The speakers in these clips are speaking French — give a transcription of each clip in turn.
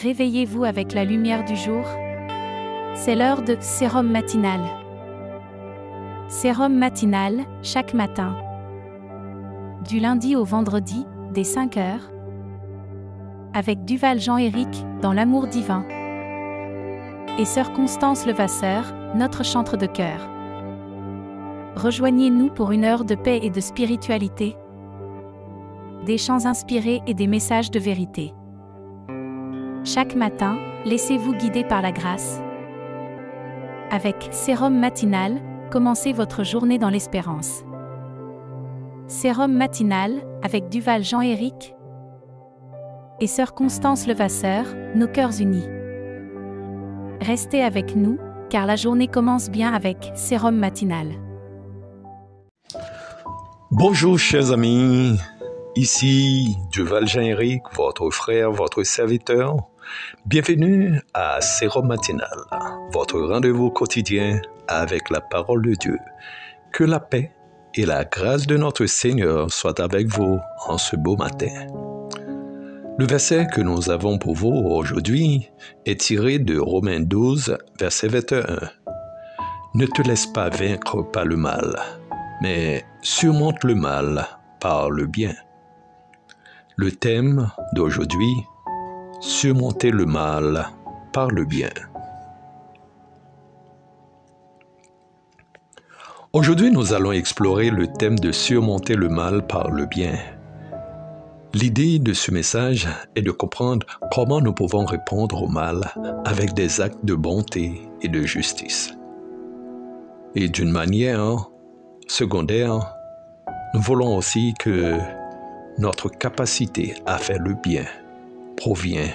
Réveillez-vous avec la lumière du jour. C'est l'heure de sérum matinal. Sérum matinal, chaque matin. Du lundi au vendredi, dès 5 heures. Avec Duval Jean-Éric, dans l'amour divin. Et sœur Constance Levasseur, notre chantre de cœur. Rejoignez-nous pour une heure de paix et de spiritualité. Des chants inspirés et des messages de vérité. Chaque matin, laissez-vous guider par la grâce. Avec Sérum matinal, commencez votre journée dans l'espérance. Sérum matinal, avec Duval Jean-Éric et sœur Constance Levasseur, nos cœurs unis. Restez avec nous, car la journée commence bien avec Sérum matinal. Bonjour chers amis, ici Duval Jean-Éric, votre frère, votre serviteur. Bienvenue à Sérum matinal, votre rendez-vous quotidien avec la parole de Dieu. Que la paix et la grâce de notre Seigneur soient avec vous en ce beau matin. Le verset que nous avons pour vous aujourd'hui est tiré de Romains 12, verset 21. Ne te laisse pas vaincre par le mal, mais surmonte le mal par le bien. Le thème d'aujourd'hui, surmonter le mal par le bien. Aujourd'hui, nous allons explorer le thème de surmonter le mal par le bien. L'idée de ce message est de comprendre comment nous pouvons répondre au mal avec des actes de bonté et de justice. Et d'une manière secondaire, nous voulons aussi que notre capacité à faire le bien provient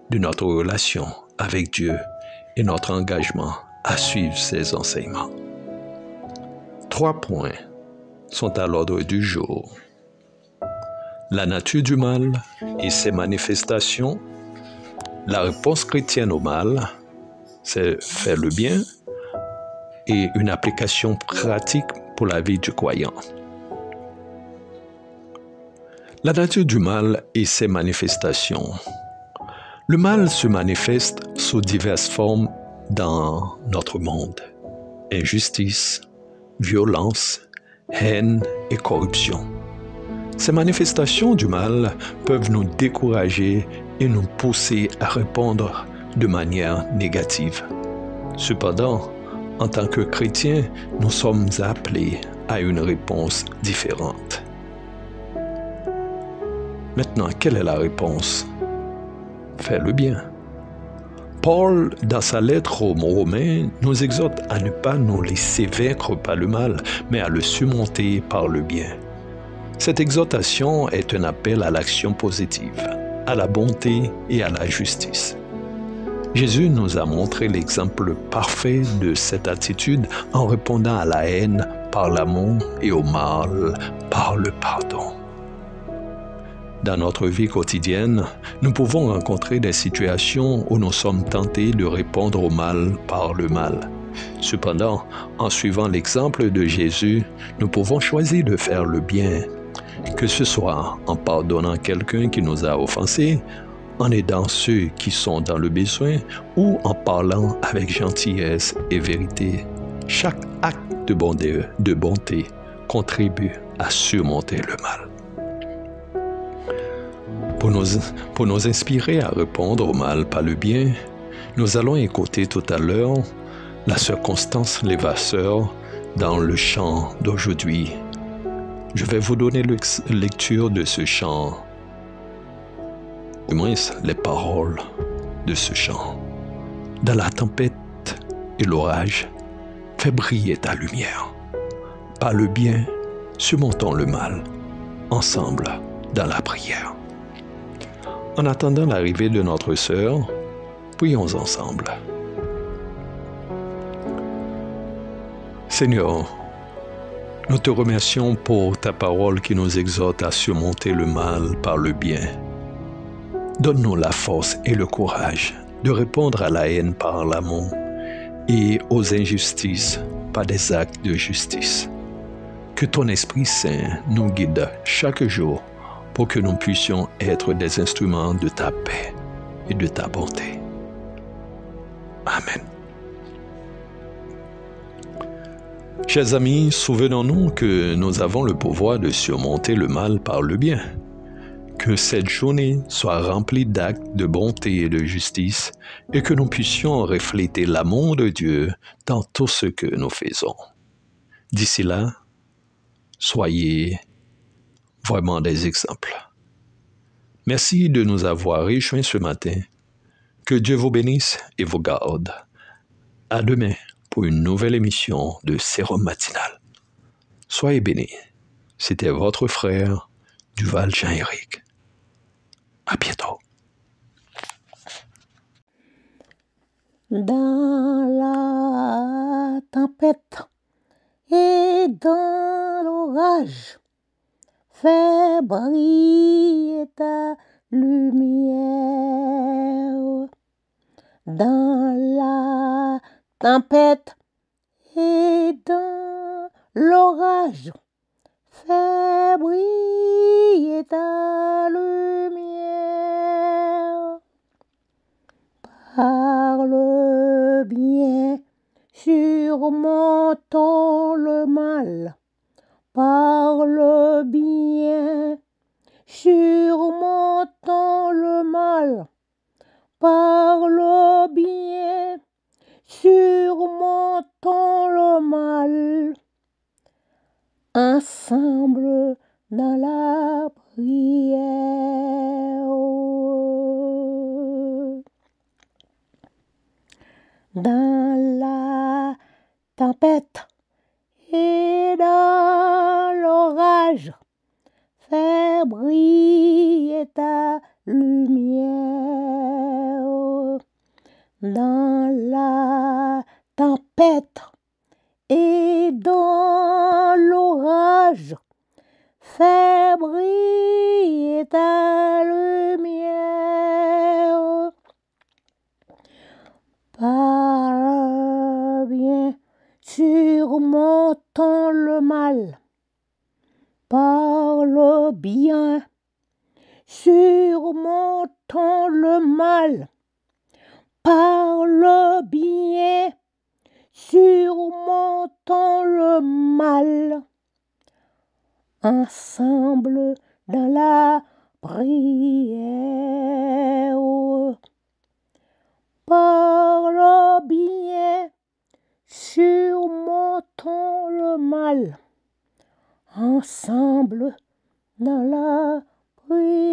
de notre relation avec Dieu et notre engagement à suivre ses enseignements. 3 points sont à l'ordre du jour. La nature du mal et ses manifestations, la réponse chrétienne au mal, c'est faire le bien, et une application pratique pour la vie du croyant. La nature du mal et ses manifestations. Le mal se manifeste sous diverses formes dans notre monde. Injustice, violence, haine et corruption. Ces manifestations du mal peuvent nous décourager et nous pousser à répondre de manière négative. Cependant, en tant que chrétiens, nous sommes appelés à une réponse différente. Maintenant, quelle est la réponse? Faire le bien. Paul, dans sa lettre aux Romains, nous exhorte à ne pas nous laisser vaincre par le mal, mais à le surmonter par le bien. Cette exhortation est un appel à l'action positive, à la bonté et à la justice. Jésus nous a montré l'exemple parfait de cette attitude en répondant à la haine par l'amour et au mal par le pardon. Dans notre vie quotidienne, nous pouvons rencontrer des situations où nous sommes tentés de répondre au mal par le mal. Cependant, en suivant l'exemple de Jésus, nous pouvons choisir de faire le bien, que ce soit en pardonnant quelqu'un qui nous a offensés, en aidant ceux qui sont dans le besoin ou en parlant avec gentillesse et vérité. Chaque acte de bonté contribue à surmonter le mal. Pour nous inspirer à répondre au mal par le bien, nous allons écouter tout à l'heure la sœur Constance Levasseur dans le chant d'aujourd'hui. Je vais vous donner lecture de ce chant, du moins les paroles de ce chant. Dans la tempête et l'orage, fais briller ta lumière. Par le bien, surmontons le mal, ensemble dans la prière. En attendant l'arrivée de notre sœur, prions ensemble. Seigneur, nous te remercions pour ta parole qui nous exhorte à surmonter le mal par le bien. Donne-nous la force et le courage de répondre à la haine par l'amour et aux injustices par des actes de justice. Que ton Esprit Saint nous guide chaque jour pour que nous puissions être des instruments de ta paix. et de ta bonté. Amen. Chers amis, souvenons-nous que nous avons le pouvoir de surmonter le mal par le bien. Que cette journée soit remplie d'actes de bonté et de justice et que nous puissions refléter l'amour de Dieu dans tout ce que nous faisons. D'ici là, soyez vraiment des exemples. Merci de nous avoir rejoints ce matin. Que Dieu vous bénisse et vous garde. À demain pour une nouvelle émission de Sérum Matinal. Soyez bénis. C'était votre frère, Duval Jean-Éric. À bientôt. Dans la tempête et dans l'orage, fais briller ta lumière. Dans la tempête et dans l'orage, fais briller ta lumière. Parle bien, surmontons le mal. Parle bien, surmontons le mal. Parle bien, surmontons le mal. Ensemble dans la prière. Dans la tempête et dans l'orage, fais briller ta lumière. Dans la tempête et dans l'orage, fais briller ta lumière. Parle bien, surmontons le mal. Parle bien, surmontons le mal. Parle bien, surmontons le mal. Ensemble dans la prière. Parle bien, surmontons le mal. Ensemble dans la prière.